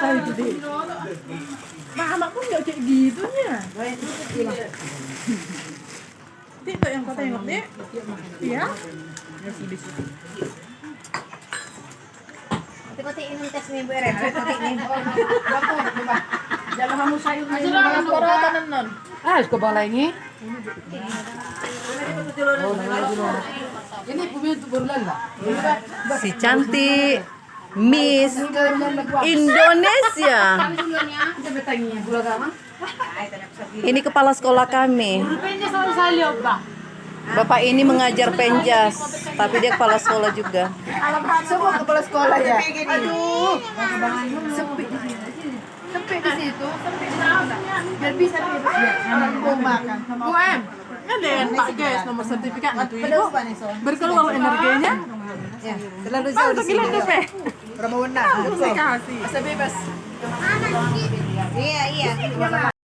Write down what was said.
tahu itu deh. Mama pun nggak kayak gitunya. Itu yang kau tengok deh. Iya. Kotiin yung test ni Bu Eren. Kotiin. Jalan kamu sayur Aja ni. lah, Suara kanan non. Ah, suka balai ini. Ini pemimpin berlala. Si cantik Miss Indonesia. Ini kepala sekolah kami. Bapak ini mengajar penjas, tapi dia kepala sekolah juga. Semua kepala sekolah ya. Aduh, sempit di sini. Sempit di situ, sempit di sana. Biar bisa dia mau makan. UM. Ada yang Pak guys nomor sertifikat itu ibu. Berkeluar energinya. Ya, terlalu Bang, jauh di gila sini. tuh, Pe. Berapa wewenang? Kasih. Masa bebas. Iya, iya.